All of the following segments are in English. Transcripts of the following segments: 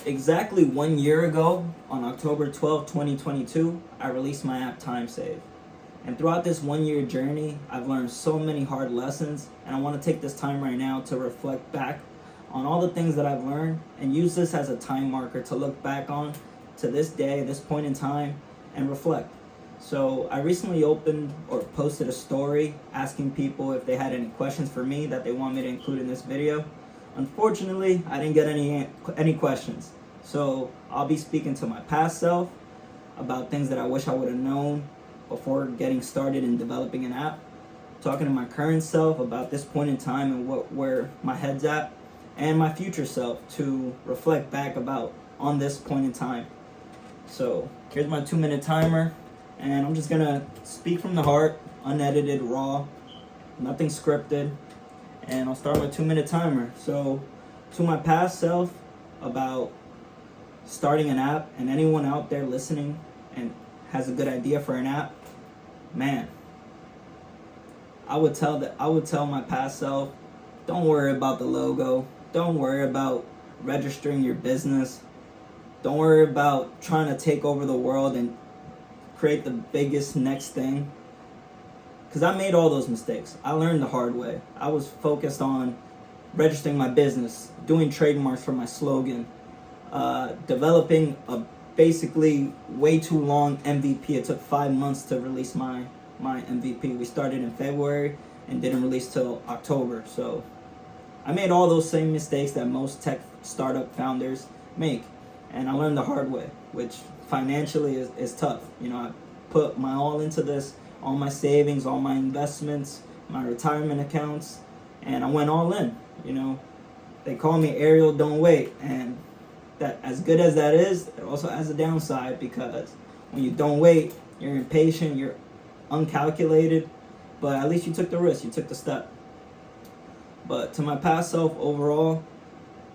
Exactly 1 year ago, on October 12th, 2022, I released my app Timesave. And throughout this 1 year journey, I've learned so many hard lessons, and I want to take this time right now to reflect back on all the things that I've learned and use this as a time marker to look back on to this day, this point in time, and reflect. So I recently opened or posted a story asking people if they had any questions for me that they want me to include in this video. Unfortunately, I didn't get any questions. So I'll be speaking to my past self about things that I wish I would have known before getting started in developing an app. Talking to my current self about this point in time and where my head's at, and my future self to reflect back about on this point in time. So here's my 2-minute timer, and I'm just gonna speak from the heart, unedited, raw, nothing scripted. And I'll start my 2-minute timer. So, to my past self about starting an app, and anyone out there listening and has a good idea for an app, man, I would tell my past self, don't worry about the logo, don't worry about registering your business, don't worry about trying to take over the world and create the biggest next thing. Because I made all those mistakes. I learned the hard way. I was focused on registering my business, doing trademarks for my slogan, developing a basically way too long MVP. It took 5 months to release my MVP. We started in February and didn't release till October. So I made all those same mistakes that most tech startup founders make. And I learned the hard way, which financially is tough. I put my all into this. All my savings, all my investments, my retirement accounts, and I went all in. They call me Ariel Don't Wait, and that, as good as that is, it also has a downside, because when you don't wait, you're impatient, you're uncalculated, but at least you took the risk, you took the step. But to my past self overall,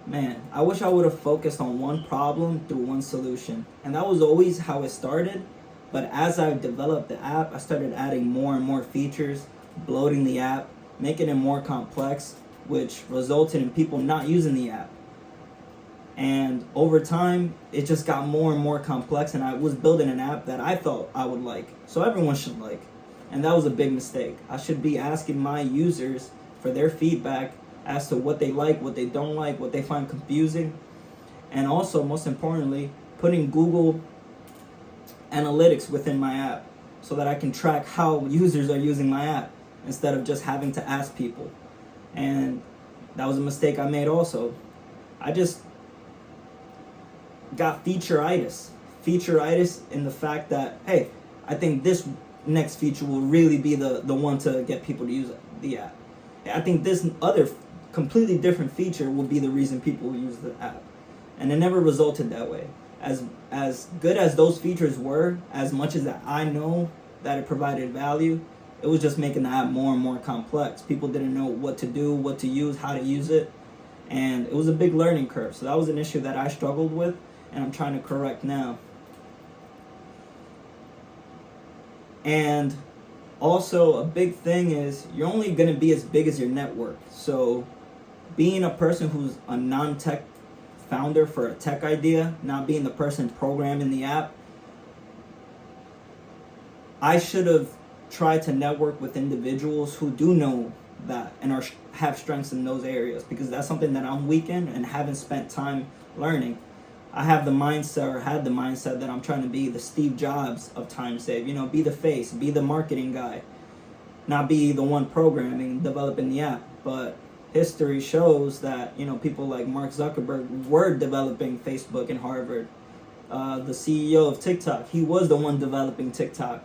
man, I wish I would have focused on one problem through one solution, and that was always how it started. But as I developed the app, I started adding more and more features, bloating the app, making it more complex, which resulted in people not using the app. And over time, it just got more and more complex, and I was building an app that I thought I would like, so everyone should like. And that was a big mistake. I should be asking my users for their feedback as to what they like, what they don't like, what they find confusing. And also, most importantly, putting Google Analytics within my app so that I can track how users are using my app instead of just having to ask people. And that was a mistake I made also. I just got featureitis in the fact that, hey, I think this next feature will really be the one to get people to use the app. I think this other completely different feature will be the reason people will use the app. And it never resulted that way. As good as those features were, as much as that I know that it provided value, it was just making the app more and more complex. People didn't know what to do, what to use, how to use it, and it was a big learning curve. So that was an issue that I struggled with, and I'm trying to correct now. And also, a big thing is you're only going to be as big as your network. So being a person who's a non-tech founder for a tech idea, not being the person programming the app, I should have tried to network with individuals who do know that and have strengths in those areas, because that's something that I'm weak in and haven't spent time learning. I have the mindset, or had the mindset, that I'm trying to be the Steve Jobs of Timesave, be the face, be the marketing guy, not be the one programming, developing the app. But history shows that, people like Mark Zuckerberg were developing Facebook and Harvard. The CEO of TikTok, he was the one developing TikTok.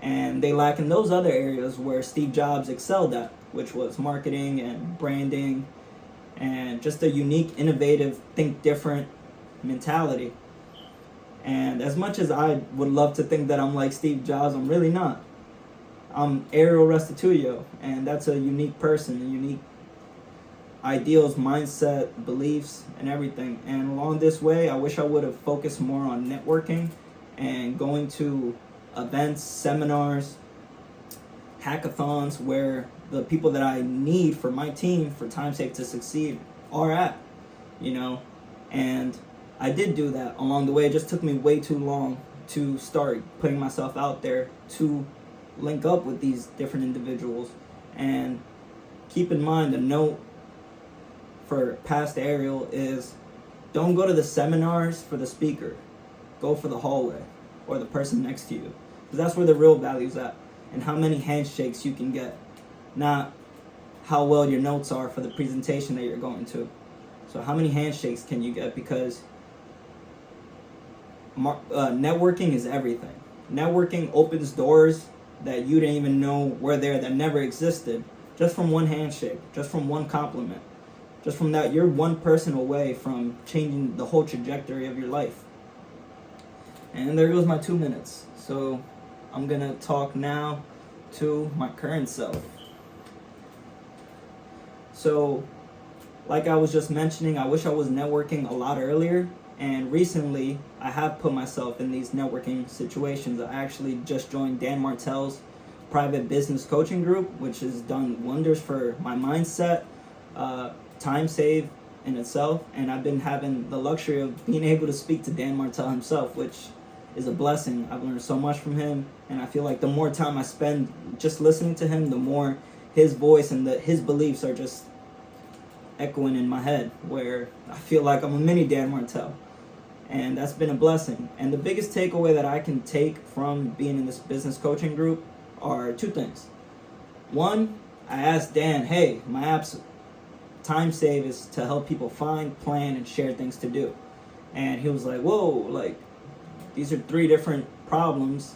And they lack in those other areas where Steve Jobs excelled at, which was marketing and branding and just a unique, innovative, think different mentality. And as much as I would love to think that I'm like Steve Jobs, I'm really not. I'm Ariel Restituyo, and that's a unique person, a unique ideals, mindset, beliefs, and everything. And along this way, I wish I would have focused more on networking and going to events, seminars, hackathons, where the people that I need for my team, for Timesave to succeed, are at, and I did do that along the way. It just took me way too long to start putting myself out there to link up with these different individuals. And keep in mind, the note for past Ariel is, don't go to the seminars for the speaker. Go for the hallway or the person next to you. Because that's where the real value's at. And how many handshakes you can get. Not how well your notes are for the presentation that you're going to. So how many handshakes can you get? Because networking is everything. Networking opens doors that you didn't even know were there, that never existed, just from one handshake, just from one compliment, just from that. You're one person away from changing the whole trajectory of your life. And there goes my 2 minutes. So I'm gonna talk now to my current self. So like I was just mentioning, I wish I was networking a lot earlier. And recently, I have put myself in these networking situations. I actually just joined Dan Martell's private business coaching group, which has done wonders for my mindset, Timesave in itself. And I've been having the luxury of being able to speak to Dan Martell himself, which is a blessing. I've learned so much from him. And I feel like the more time I spend just listening to him, the more his voice and his beliefs are just echoing in my head, where I feel like I'm a mini Dan Martell. And that's been a blessing. And the biggest takeaway that I can take from being in this business coaching group are two things. One, I asked Dan, hey, my app's Timesave is to help people find, plan, and share things to do. And he was like, whoa, like, these are 3 different problems.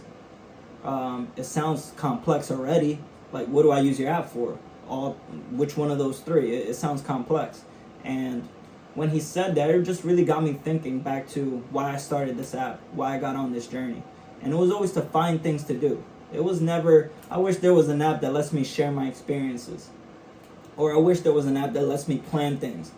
It sounds complex already. Like, what do I use your app for? Which one of those 3? It sounds complex. And when he said that, it just really got me thinking back to why I started this app, why I got on this journey. And it was always to find things to do. It was never, I wish there was an app that lets me share my experiences. Or I wish there was an app that lets me plan things.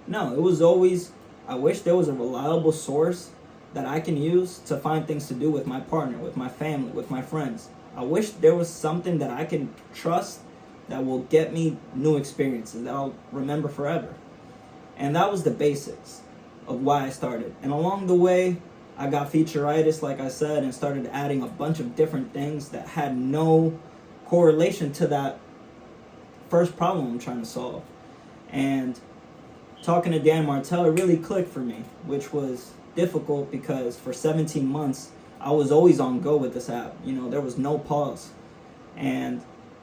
No, it was always, I wish there was a reliable source that I can use to find things to do with my partner, with my family, with my friends. I wish there was something that I can trust that will get me new experiences that I'll remember forever. And that was the basics of why I started. And along the way, I got featureitis, like I said, and started adding a bunch of different things that had no correlation to that first problem I'm trying to solve. And talking to Dan Martell, it really clicked for me, which was difficult because for 17 months, I was always on go with this app. You know, there was no pause. And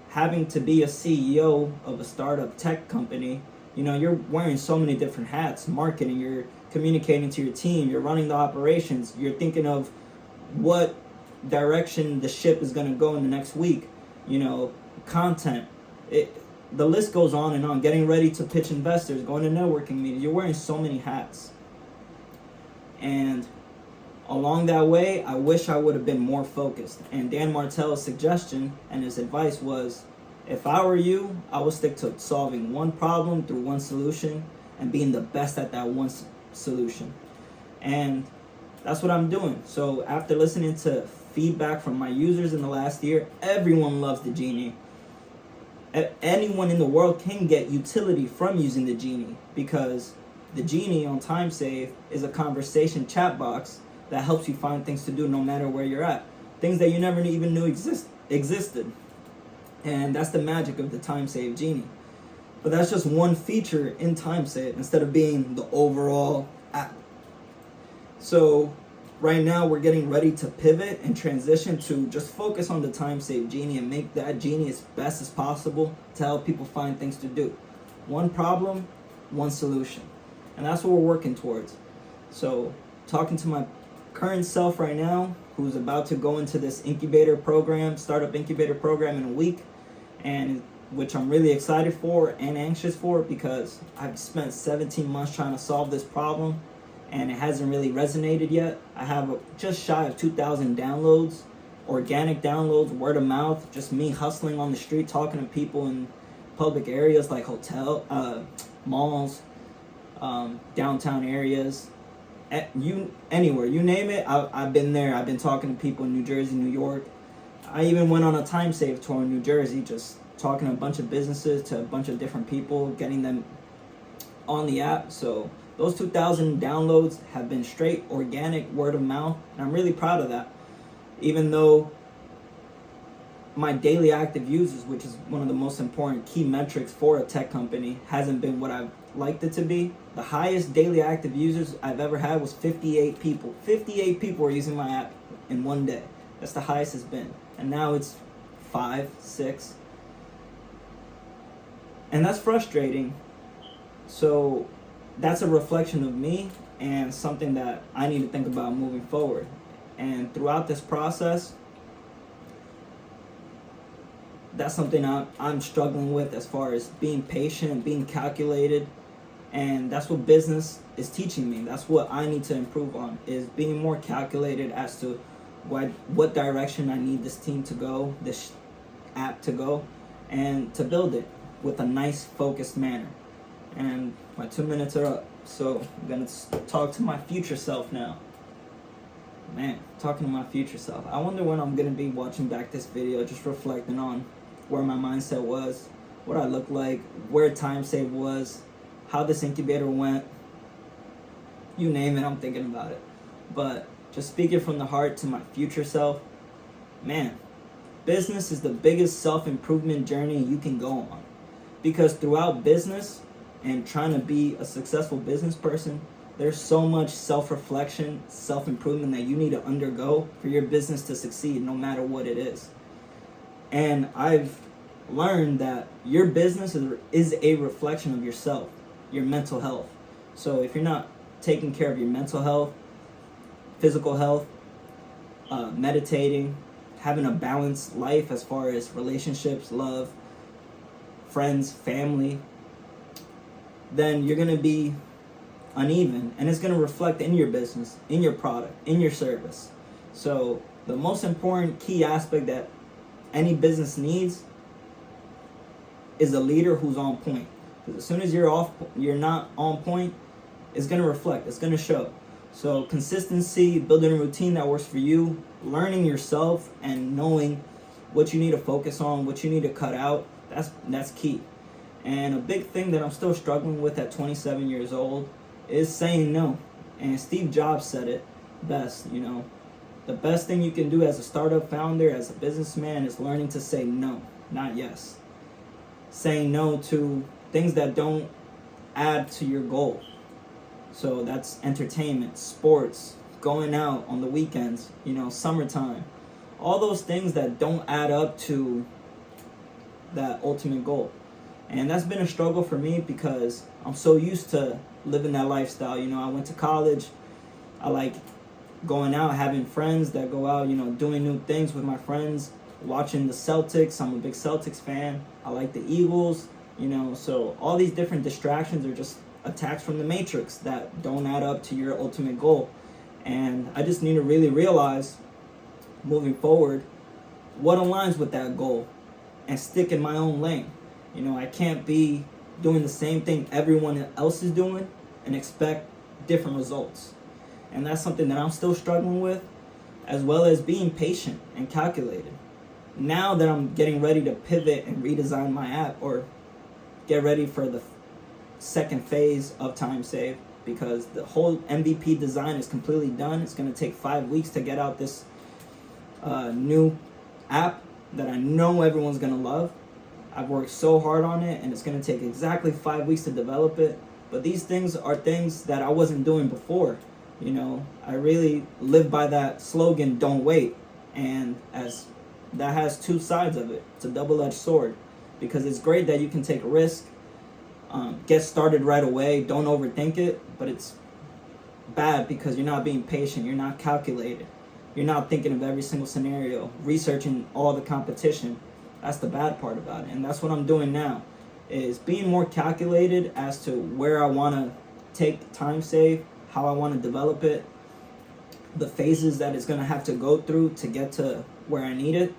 having to be a CEO of a startup tech company, you know, you're wearing so many different hats. Marketing, you're communicating to your team, you're running the operations, you're thinking of what direction the ship is going to go in the next week, you know, content. The list goes on and on. Getting ready to pitch investors, going to networking meetings. You're wearing so many hats. And along that way, I wish I would have been more focused. And Dan Martell's suggestion and his advice was, if I were you, I would stick to solving one problem through one solution and being the best at that one solution. And that's what I'm doing. So after listening to feedback from my users in the last year, everyone loves the Genie. Anyone in the world can get utility from using the Genie, because the Genie on Timesave is a conversation chat box that helps you find things to do no matter where you're at. Things that you never even knew existed. And that's the magic of the Timesave Genie. But that's just one feature in Timesave instead of being the overall app. So right now we're getting ready to pivot and transition to just focus on the Timesave Genie and make that Genie as best as possible to help people find things to do. One problem, one solution. And that's what we're working towards. So talking to my current self right now, who's about to go into this incubator program, startup incubator program in a week, and which I'm really excited for and anxious for, because I've spent 17 months trying to solve this problem and it hasn't really resonated yet. I have just shy of 2,000 downloads, organic downloads, word of mouth, just me hustling on the street, talking to people in public areas like malls, downtown areas, anywhere, you name it, I've been there. I've been talking to people in New Jersey, New York. I even went on a Timesave tour in New Jersey, just talking to a bunch of businesses, to a bunch of different people, getting them on the app. So Those 2,000 downloads have been straight organic word of mouth, and I'm really proud of that. Even though my daily active users, which is one of the most important key metrics for a tech company, hasn't been what I've liked it to be. The highest daily active users I've ever had was 58 people. 58 people are using my app in one day. That's the highest it's been. And now it's 5, 6. And that's frustrating. So that's a reflection of me and something that I need to think about moving forward. And throughout this process, that's something I'm struggling with as far as being patient, being calculated. And that's what business is teaching me. That's what I need to improve on, is being more calculated as to what direction I need this team to go, this app to go, and to build it with a nice focused manner. And my 2 minutes are up, so I'm gonna talk to my future self now. Man, talking to my future self. I wonder when I'm gonna be watching back this video, just reflecting on where my mindset was, what I looked like, where Timesave was, how this incubator went. You name it, I'm thinking about it. But just speaking from the heart to my future self, man, business is the biggest self-improvement journey you can go on. Because throughout business and trying to be a successful business person, there's so much self-reflection, self-improvement that you need to undergo for your business to succeed, no matter what it is. And I've learned that your business is a reflection of yourself, your mental health. So if you're not taking care of your mental health, physical health, meditating, having a balanced life as far as relationships, love, friends, family, then you're going to be uneven, and it's going to reflect in your business, in your product, in your service. So the most important key aspect that any business needs is a leader who's on point. Because as soon as you're not on point, it's going to reflect, it's going to show. So consistency, building a routine that works for you, learning yourself and knowing what you need to focus on, what you need to cut out, that's key. And a big thing that I'm still struggling with at 27 years old is saying no. And Steve Jobs said it best, the best thing you can do as a startup founder, as a businessman, is learning to say no, not yes. Saying no to things that don't add to your goal. So that's entertainment, sports, going out on the weekends, summertime. All those things that don't add up to that ultimate goal. And that's been a struggle for me because I'm so used to living that lifestyle. I went to college. I like going out, having friends that go out, doing new things with my friends, watching the Celtics. I'm a big Celtics fan. I like the Eagles, so all these different distractions are just attacks from the matrix that don't add up to your ultimate goal. And I just need to really realize moving forward what aligns with that goal and stick in my own lane. I can't be doing the same thing everyone else is doing and expect different results. And that's something that I'm still struggling with, as well as being patient and calculated. Now that I'm getting ready to pivot and redesign my app, or get ready for the second phase of Timesave, because the whole MVP design is completely done. It's going to take 5 weeks to get out this new app that I know everyone's going to love. I've worked so hard on it, and it's going to take exactly 5 weeks to develop it. But these things are things that I wasn't doing before. I really live by that slogan, don't wait. And as that has two sides of it. It's a double-edged sword, because it's great that you can take a risk, get started right away, don't overthink it, but it's bad because you're not being patient, you're not calculated, you're not thinking of every single scenario, researching all the competition. That's the bad part about it, and that's what I'm doing now, is being more calculated as to where I want to take Timesave, how I want to develop it, the phases that it's going to have to go through to get to where I need it,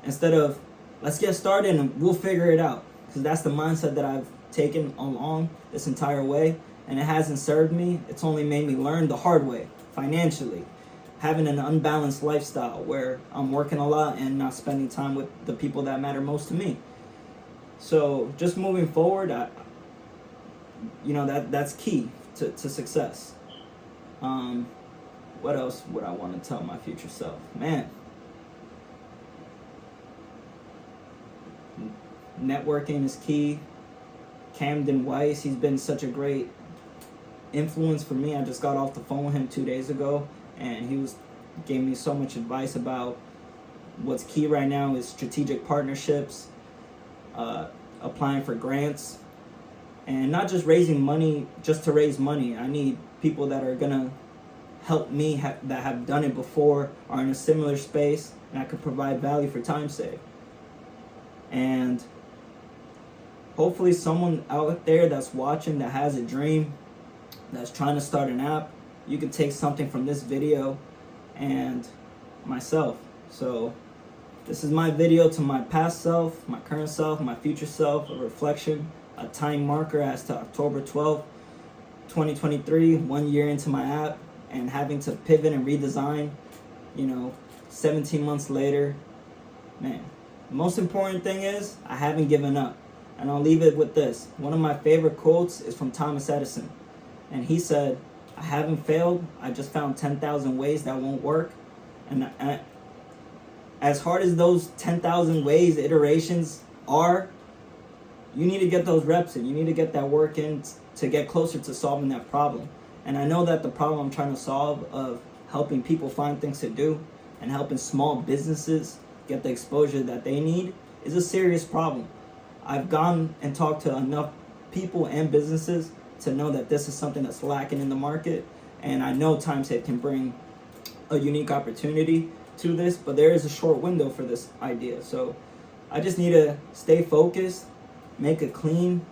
instead of let's get started and we'll figure it out, because that's the mindset that I've taken along this entire way, and it hasn't served me. It's only made me learn the hard way financially, having an unbalanced lifestyle where I'm working a lot and not spending time with the people that matter most to me. So just moving forward, you know, that's key to success. What else would I want to tell my future self? Man, networking is key. Camden Weiss, he's been such a great influence for me. I just got off the phone with him 2 days ago, and gave me so much advice about what's key right now is strategic partnerships, applying for grants, and not just raising money just to raise money. I need people that are gonna help me that have done it before, are in a similar space, and I could provide value for Timesave. And hopefully someone out there that's watching that has a dream, that's trying to start an app, you can take something from this video and myself. So this is my video to my past self, my current self, my future self, a reflection, a time marker as to October 12th, 2023, 1 year into my app, and having to pivot and redesign, 17 months later. Man, the most important thing is I haven't given up. And I'll leave it with this. One of my favorite quotes is from Thomas Edison. And he said, I haven't failed. I just found 10,000 ways that won't work. And as hard as those 10,000 ways, iterations are, you need to get those reps in. You need to get that work in to get closer to solving that problem. And I know that the problem I'm trying to solve of helping people find things to do and helping small businesses get the exposure that they need is a serious problem. I've gone and talked to enough people and businesses to know that this is something that's lacking in the market. And I know Timesave can bring a unique opportunity to this, but there is a short window for this idea. So I just need to stay focused, make a clean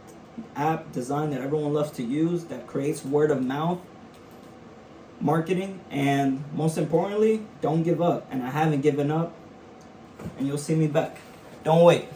app design that everyone loves to use, that creates word of mouth marketing, and most importantly, don't give up. And I haven't given up, and you'll see me back. Don't wait.